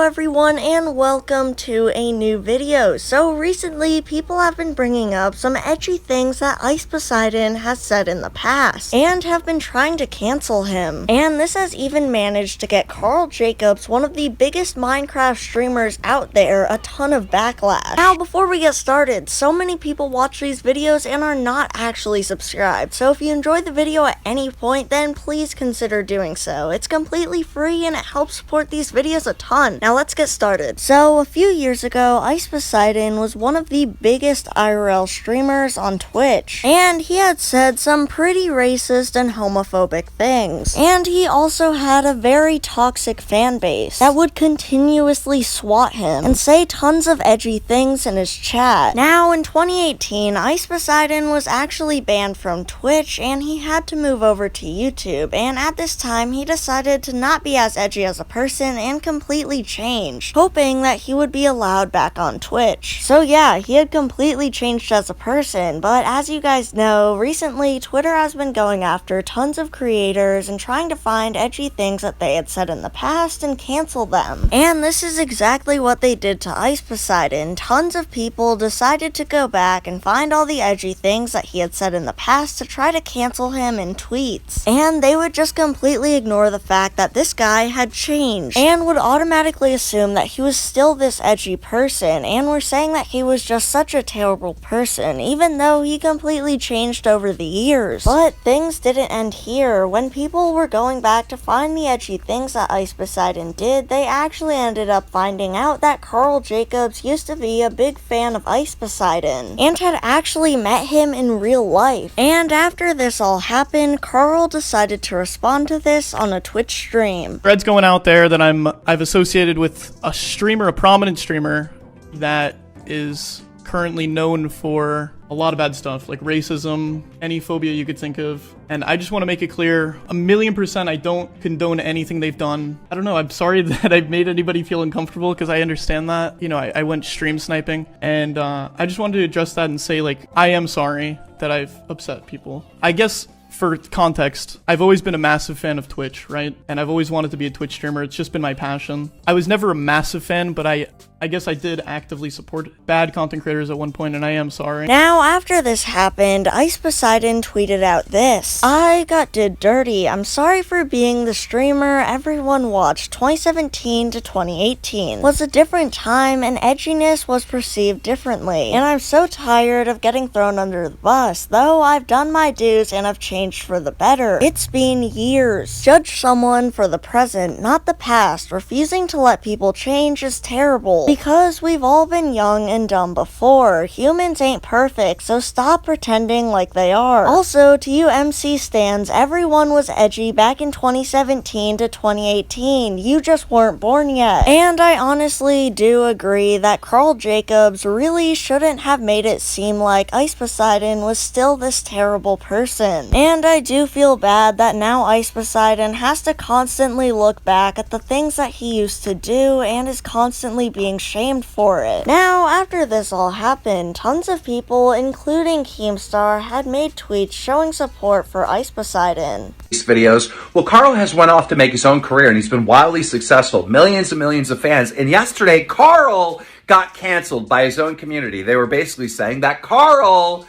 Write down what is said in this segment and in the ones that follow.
everyone, and welcome to a new video. So recently, people have been bringing up some edgy things that Ice Poseidon has said in the past, and have been trying to cancel him. And this has even managed to get Karl Jacobs, one of the biggest Minecraft streamers out there, a ton of backlash. Now, before we get started, so many people watch these videos and are not actually subscribed, so if you enjoyed the video at any point, then please consider doing so. It's completely free and it helps support these videos a ton. Now let's get started. So a few years ago, Ice Poseidon was one of the biggest IRL streamers on Twitch, and he had said some pretty racist and homophobic things. And he also had a very toxic fan base that would continuously swat him and say tons of edgy things in his chat. Now in 2018, Ice Poseidon was actually banned from Twitch and he had to move over to YouTube, and at this time he decided to not be as edgy as a person and completely changed, hoping that he would be allowed back on Twitch. So yeah, he had completely changed as a person, but as you guys know, recently Twitter has been going after tons of creators and trying to find edgy things that they had said in the past and cancel them. And this is exactly what they did to Ice Poseidon. Tons of people decided to go back and find all the edgy things that he had said in the past to try to cancel him in tweets. And they would just completely ignore the fact that this guy had changed and would automatically assume that he was still this edgy person, and were saying that he was just such a terrible person, even though he completely changed over the years. But things didn't end here. When people were going back to find the edgy things that Ice Poseidon did, they actually ended up finding out that Karl Jacobs used to be a big fan of Ice Poseidon and had actually met him in real life. And after this all happened, Karl decided to respond to this on a Twitch stream. Thread's going out there that I've associated with a streamer, a prominent streamer that is currently known for a lot of bad stuff, like racism, any phobia you could think of. And I just want to make it clear, 1,000,000% I don't condone anything they've done. I don't know, I'm sorry that I've made anybody feel uncomfortable, because I understand that. You know, I went stream sniping, and I just wanted to address that and say, like, I am sorry that I've upset people. I guess for context, I've always been a massive fan of Twitch, right? And I've always wanted to be a Twitch streamer. It's just been my passion. I was never a massive fan, but I guess I did actively support bad content creators at one point, and I am sorry. Now, after this happened, Ice Poseidon tweeted out this: "I got did dirty. I'm sorry for being the streamer everyone watched. 2017 to 2018 was a different time, and edginess was perceived differently. And I'm so tired of getting thrown under the bus, though I've done my dues and I've changed for the better. It's been years. Judge someone for the present, not the past. Refusing to let people change is terrible, because we've all been young and dumb before. Humans ain't perfect, so stop pretending like they are. Also, to you MC stans, everyone was edgy back in 2017 to 2018. You just weren't born yet." And I honestly do agree that Karl Jacobs really shouldn't have made it seem like Ice Poseidon was still this terrible person. And I do feel bad that now Ice Poseidon has to constantly look back at the things that he used to do and is constantly being shamed for it. Now, after this all happened, tons of people, including Keemstar, had made tweets showing support for Ice Poseidon. These videos. Well, Karl has went off to make his own career, and he's been wildly successful. Millions and millions of fans. And yesterday, Karl got canceled by his own community. They were basically saying that Karl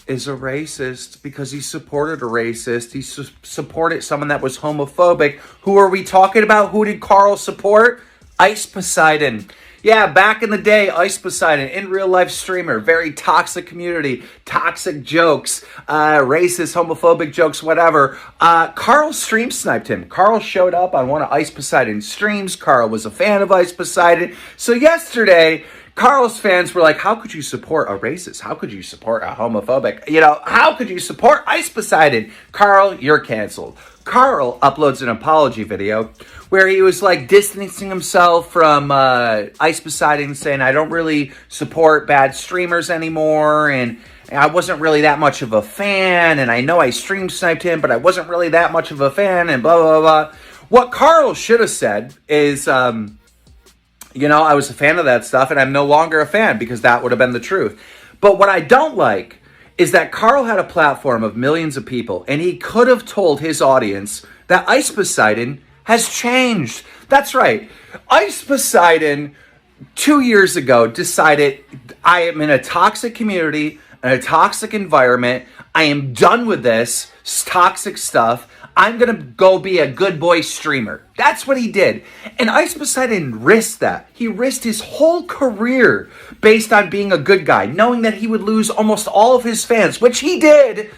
is a racist because he supported a racist. He supported someone that was homophobic. Who are we talking about? Who did Karl support? Ice Poseidon. Yeah, back in the day, Ice Poseidon, in real life streamer, very toxic community, toxic jokes, racist, homophobic jokes, whatever. Karl stream sniped him. Karl showed up on one of Ice Poseidon's streams. Karl was a fan of Ice Poseidon. So yesterday, Karl's fans were like, how could you support a racist? How could you support a homophobic? You know, how could you support Ice Poseidon? Karl, you're canceled. Karl uploads an apology video where he was like distancing himself from Ice Poseidon, saying, I don't really support bad streamers anymore, and I wasn't really that much of a fan, and I know I stream sniped him, but I wasn't really that much of a fan, and blah, blah, blah. What Karl should have said is, you know, I was a fan of that stuff, and I'm no longer a fan, because that would have been the truth. But what I don't like is that Karl had a platform of millions of people, and he could have told his audience that Ice Poseidon has changed, That's right. Ice Poseidon 2 years ago decided, I am in a toxic community, in a toxic environment. I am done with this toxic stuff. I'm going to go be a good boy streamer. That's what he did. And Ice Poseidon risked that. He risked his whole career based on being a good guy, knowing that he would lose almost all of his fans, which he did.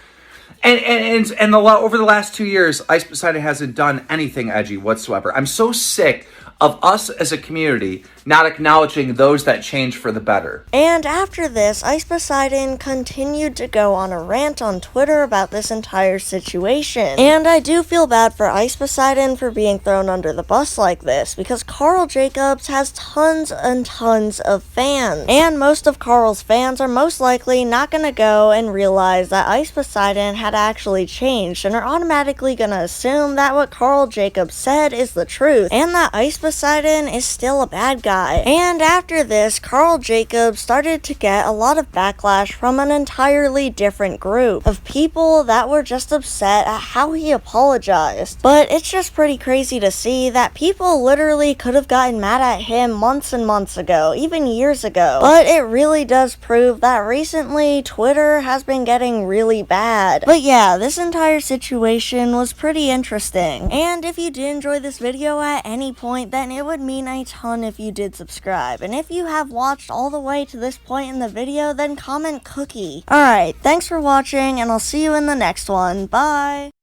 Over the last 2 years, Ice Poseidon hasn't done anything edgy whatsoever. I'm so sick of us as a community not acknowledging those that change for the better. And after this, Ice Poseidon continued to go on a rant on Twitter about this entire situation. And I do feel bad for Ice Poseidon for being thrown under the bus like this, because Karl Jacobs has tons and tons of fans. And most of Karl's fans are most likely not gonna go and realize that Ice Poseidon had actually changed, and are automatically gonna assume that what Karl Jacobs said is the truth, and that Ice Poseidon is still a bad guy. And after this, Karl Jacobs started to get a lot of backlash from an entirely different group of people that were just upset at how he apologized. But it's just pretty crazy to see that people literally could have gotten mad at him months and months ago, even years ago. But it really does prove that recently Twitter has been getting really bad. But yeah, this entire situation was pretty interesting. And if you did enjoy this video at any point, then it would mean a ton if you did subscribe. And if you have watched all the way to this point in the video, then comment cookie. Alright, thanks for watching, and I'll see you in the next one. Bye!